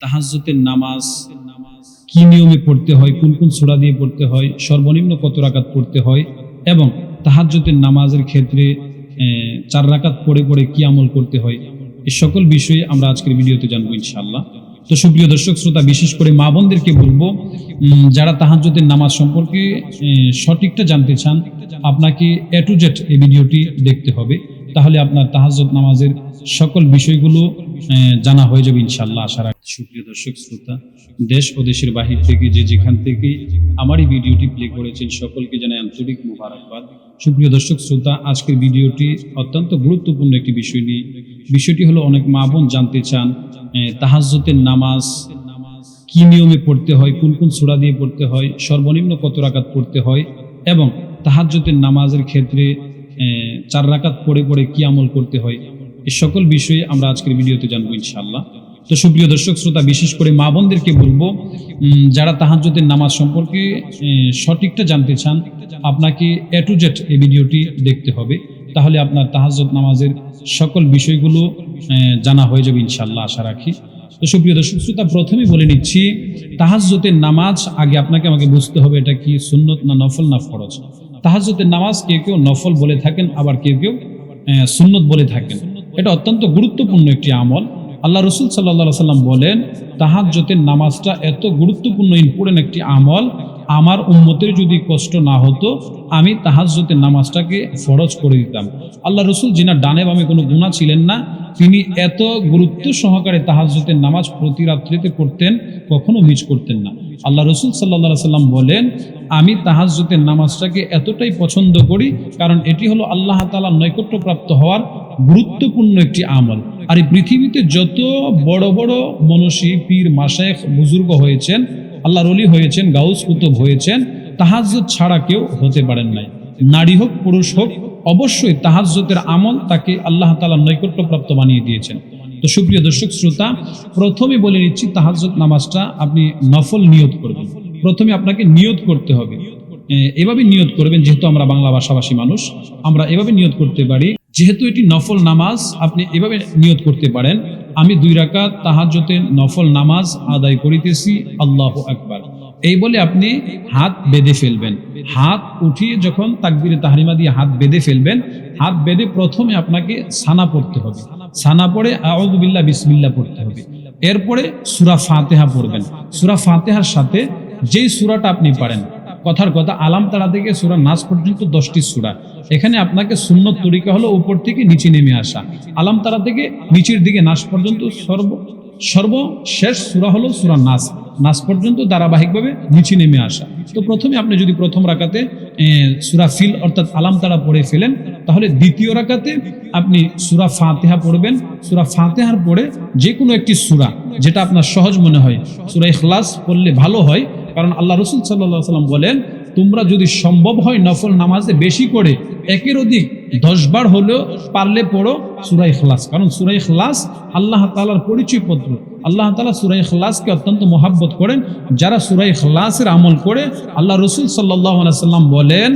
তাহাজ্জুদের নামাজ কি নিয়মে পড়তে হয়, কোন কোন সূরা দিয়ে পড়তে হয়, সর্বনিম্ন কত রাকাত পড়তে হয় এবং তাহাজ্জুদের নামাজের ক্ষেত্রে 4 রাকাত পড়ে পড়ে কি আমল করতে হয়, এই সকল বিষয়ে আমরা আজকের ভিডিওতে জানবো ইনশাআল্লাহ। তো সুপ্রিয় দর্শক শ্রোতা, বিশেষ করে মা বোনদেরকে বলবো, যারা তাহাজ্জুদের নামাজ সম্পর্কে সঠিকটা জানতে চান, আপনাকে A to Z এই ভিডিওটি দেখতে হবে। তাহলে আপনার তাহাজ্জুদ নামাজের সকল বিষয়গুলো জানা হয়ে যাবে ইনশাআল্লাহ, আশা রাখি। সুপ্রিয় দর্শক শ্রোতা, দেশ ও দেশের বাহির থেকে যে যেখান থেকে আমার এই ভিডিওটি প্লে করেছেন, সকলকে জানাই আন্তরিক মোবারকবাদ। সুপ্রিয় দর্শক শ্রোতা, আজকের ভিডিওটি অত্যন্ত গুরুত্বপূর্ণ একটি বিষয় নিয়ে। বিষয়টি হলো, অনেক মা বোন জানতে চান তাহাজ্জুদের নামাজ কি নিয়মে পড়তে হয়, কোন কোন সূরা দিয়ে পড়তে হয়, সর্বনিম্ন কত রাকাত পড়তে হয় এবং তাহাজ্জুদের নামাজের ক্ষেত্রে 4 রাকাত পড়ে পড়ে কি আমল করতে হয়, এই সকল বিষয়ে আমরা আজকের ভিডিওতে জানবো ইনশাআল্লাহ। তো সুপ্রিয় দর্শক শ্রোতা, বিশেষ করে মা বোনদেরকে বলবো, যারা তাহাজ্জুদের নামাজ সম্পর্কে সঠিকটা জানতে চান, আপনাকে A to Z এই ভিডিওটি দেখতে হবে। তাহলে আপনার তাহাজ্জুদ নামাজের সকল বিষয়গুলো জানা হয়ে যাবে ইনশাআল্লাহ, আশা রাখি। তো সুপ্রিয় দর্শক শ্রোতা, প্রথমেই বলে নিচ্ছি, তাহাজ্জুদের নামাজ আগে আমাকে বুঝতে হবে এটা কি সুন্নত না নফল না ফরজ। তাহাজ্জুদের নামাজ কেউ কেউ নফল বলে থাকেন, আবার কেউ কেউ সুন্নত বলে থাকেন। এটা অত্যন্ত গুরুত্বপূর্ণ একটি আমল। আল্লাহ রাসূল সাল্লাল্লাহু আলাইহি ওয়াসাল্লাম বলেন, তাহাজ্জুদের নামাজটা এত গুরুত্বপূর্ণ ইম্পর্টেন্ট একটি আমল, আমার উম্মতের যদি কষ্ট না হতো আমি তাহাজ্জুদের নামাজটাকে ফরজ করে দিতাম। আল্লাহ রাসূল, যিনার ডানে বামে কোনো গুনাহ ছিলেন না, তিনি এত গুরুত্ব সহকারে তাহাজ্জুদের নামাজ প্রতি রাত্রিতে পড়তেন, কখনো মিস করতেন না। আল্লাহ রাসূল সাল্লাল্লাহু আলাইহি ওয়াসাল্লাম বলেন, আমি তাহাজ্জুদের নামাজটাকে এতটাই পছন্দ করি কারণ এটি হলো আল্লাহ তাআলার নৈকট্যপ্রাপ্ত হওয়ার গুরুত্বপূর্ণ একটি আমল। আর এই পৃথিবীতে যত বড় বড় মনীষী, পীর, মাশায়েখ, বুজুর্গ হয়েছেন, আল্লাহর ওলি হয়েছেন, গাউস কুতুব হয়েছেন, তাহাজ্জুদ ছাড়া কেউ হতে পারেন নাই। নারী হোক পুরুষ হোক, অবশ্যই তাহাজ্জুদের আমল তাকে আল্লাহ তাআলার নৈকট্যপ্রাপ্ত বানিয়ে দিয়েছেন। তো সুপ্রিয় দর্শক শ্রোতা, প্রথমে বলে নিচ্ছি, তাহাজ্জুদ নামাজটা আপনি নফল নিয়ত করবেন। প্রথমে আপনাকে নিয়ত করতে হবে। এভাবে নিয়ত করবেন, যেহেতু আমরা বাংলা ভাষাভাষী মানুষ, আমরা এভাবে নিয়ত করতে পারি। যেহেতু এটি নফল নামাজ, আপনি এভাবে নিয়ত করতে পারেন, আমি 2 রাকাত তাহাজ্জুদের নফল নামাজ আদায় করিতেছি, আল্লাহু আকবার। এই বলে আপনি হাত বেঁধে ফেলবেন। হাত উঠিয়ে যখন তাকবীরে তাহরিমা দিয়ে হাত বেঁধে ফেলবেন, হাত বেঁধে প্রথমে আপনাকে সানা পড়তে হবে। সানা পড়ে আউযু বিল্লাহ বিসমিল্লাহ পড়তে হবে। এরপরে সূরা ফাতিহা পড়বেন। সূরা ফাতিহার সাথে যেই সূরাটা আপনি পারেন, কথার কথা আলাম তারা থেকে সূরা নাস পর্যন্ত 10টি সূরা। এখানে আপনাকে সুন্নত তরিকা হলো উপর থেকে নিচে নেমে আসা। আলাম তারা থেকে নিচের দিকে নাস পর্যন্ত সর্বশেষ সূরা হলো সূরা নাস। নাস পর্যন্ত ধারাবাহিকভাবে নিচে নেমে আসা। তো প্রথমে আপনি যদি প্রথম রাকাতে সূরা ফিল অর্থাৎ আলাম তারা পড়ে ফেলেন, তাহলে দ্বিতীয় রাকাতে আপনি সূরা ফাতিহা পড়বেন। সূরা ফাতিহার পরে যে কোনো একটি সূরা যেটা আপনার সহজ মনে হয়, সূরা ইখলাস পড়লে ভালো হয়, কারণ আল্লাহ রাসূল সাল্লাল্লাহু আলাইহি ওয়াসাল্লাম বলেন, তোমরা যদি সম্ভব হয় নফল নামাজে বেশি করে 1-এর অধিক 10 বার হলেও পারলে পড়ো সূরা ইখলাস। কারণ সূরা ইখলাস আল্লাহ তাআলার পরিচয়পত্র। আল্লাহ তাআলা সূরা ইখলাসকে অত্যন্ত মহব্বত করেন। যারা সূরা ইখলাসের আমল করে, আল্লাহ রাসূল সাল্লাল্লাহু আলাইহি ওয়াসাল্লাম বলেন,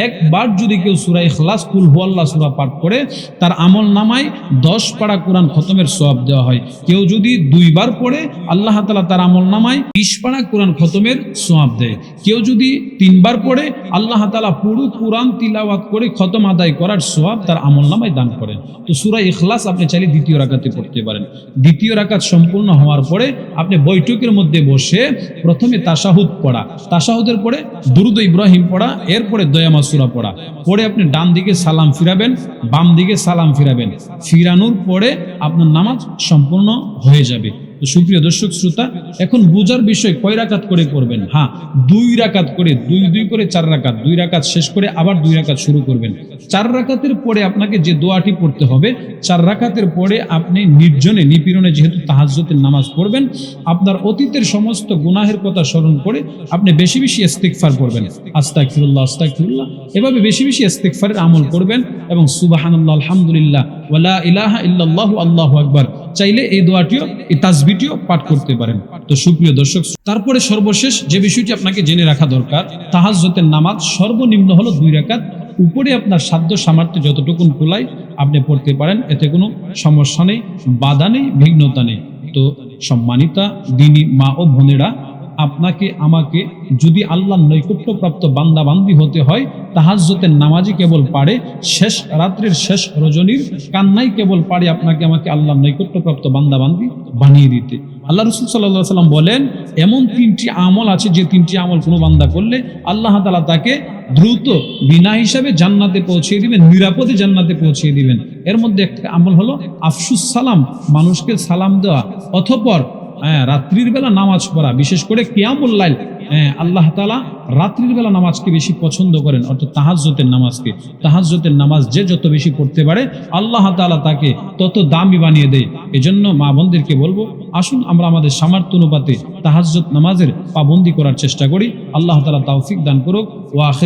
একবার যদি কেউ সূরা ইখলাস কুল হুয়াল্লাহ সূরা পাঠ করে, তার আমল নামায় 10 পারা কোরআন খতমের সওয়াব দেওয়া হয়। কেউ যদি 2 বার পড়ে, আল্লাহ তাআলা তার আমল নামায় 20 পারা কোরআন খতমের সওয়াব দেয়। কেউ যদি 3 বার পড়ে, আল্লাহ তাআলা পুরো কোরআন তিলাওয়াত করে খতম আদায় করার সওয়াব তার আমল নামায় দান করেন। তো সূরা ইখলাস আপনি চাইলে দ্বিতীয় রাকাতে পড়তে পারেন। দ্বিতীয় রাকাত সম্পূর্ণ হওয়ার পরে আপনি বৈঠকের মধ্যে বসে প্রথমে তাশাহুদ পড়া, তাশাহুদের পরে দুরূদ ইব্রাহিম পড়া, এরপরে দয়ামা সূরা পড়া, পরে আপনি ডান দিকে সালাম ফিরাবেন, বাম দিকে সালাম ফিরাবেন। ফিরানোর পরে আপনার নামাজ সম্পূর্ণ হয়ে যাবে। তো সুপ্রিয় দর্শক শ্রোতা, এখন বুঝার বিষয়, কয় রাকাত করে পড়বেন? হ্যাঁ, 2 রাকাত করে, 2 করে 4 রাকাত, 2 রাকাত শেষ করে আবার 2 রাকাত শুরু করবেন। 4 রাকাতের পরে আপনাকে যে দোয়াটি পড়তে হবে, 4 রাকাতের পরে আপনি নির্জনে নিপীড়নে যেহেতু তাহাজ্জুদের নামাজ পড়বেন, আপনার অতীতের সমস্ত গুনাহের কথা স্মরণ করে আপনি বেশি বেশি ইস্তিগফার করবেন। আস্তাগফিরুল্লাহ আস্তাগফিরুল্লাহ, এভাবে বেশি বেশি ইস্তিগফারের আমল করবেন এবং সুবহানাল্লাহ আলহামদুলিল্লাহ ওয়া লা ইলাহা ইল্লাল্লাহু আল্লাহু আকবার চাইলে এই দোয়াটিও, এই তাসবিহটিও পাঠ করতে পারেন। তো সুপ্রিয় দর্শক, তারপরে সর্বশেষ যে বিষয়টি আপনাকে জেনে রাখা দরকার, তাহাজ্জুদের নামাজ সর্বনিম্ন হলো 2 রাকাত। উপরে আপনার সাধ্য সামর্থ্য যতটুকুন কুলায় আপনি পড়তে পারেন, এতে কোনো সমস্যা নেই, বাধা নেই, বিঘ্নতা নেই। তো সম্মানিতা দিনী মা ও বোনেরা, আপনাকে আমাকে যদি আল্লাহর নৈকট্যপ্রাপ্ত বান্দা বান্দি হতে হয়, তাহাজ্জুদের নামাজই কেবল পারে, শেষ রাত্রির শেষ রজনীর কান্নাই কেবল পারে আপনাকে আমাকে আল্লাহর নৈকট্যপ্রাপ্ত বান্দা বান্দি বানিয়ে দিতে। আল্লাহ রাসূল সাল্লাল্লাহু আলাইহি ওয়াসাল্লাম বলেন, এমন 3টি আমল আছে যে 3টি আমল কোনো বান্দা করলে আল্লাহ তাআলা তাকে দ্রুত বিনা হিসাবে জান্নাতে পৌঁছিয়ে দিবেন, নিরাপদে জান্নাতে পৌঁছিয়ে দিবেন। এর মধ্যে একটা আমল হলো আফসুস সালাম, মানুষকে সালাম দেওয়া, অতঃপর রাত্রির বেলা নামাজ পড়া, বিশেষ করে কিয়ামুল লাইল। আল্লাহ তাআলা রাত্রির বেলা নামাজকে বেশি পছন্দ করেন, অর্থাৎ তাহাজ্জুদের নামাজকে। তাহাজ্জুদের নামাজ যে যত বেশি পড়তে পারে আল্লাহ তাআলা তাকে তত দামি বানিয়ে দেয়। এজন্য মা বোনদেরকে বলবো, আসুন আমরা আমাদের সামর্থ্য অনুপাতে তাহাজ্জুদ নামাজের পাবন্দি করার চেষ্টা করি। আল্লাহ তাআলা তৌফিক দান করুক। ওয়া আখির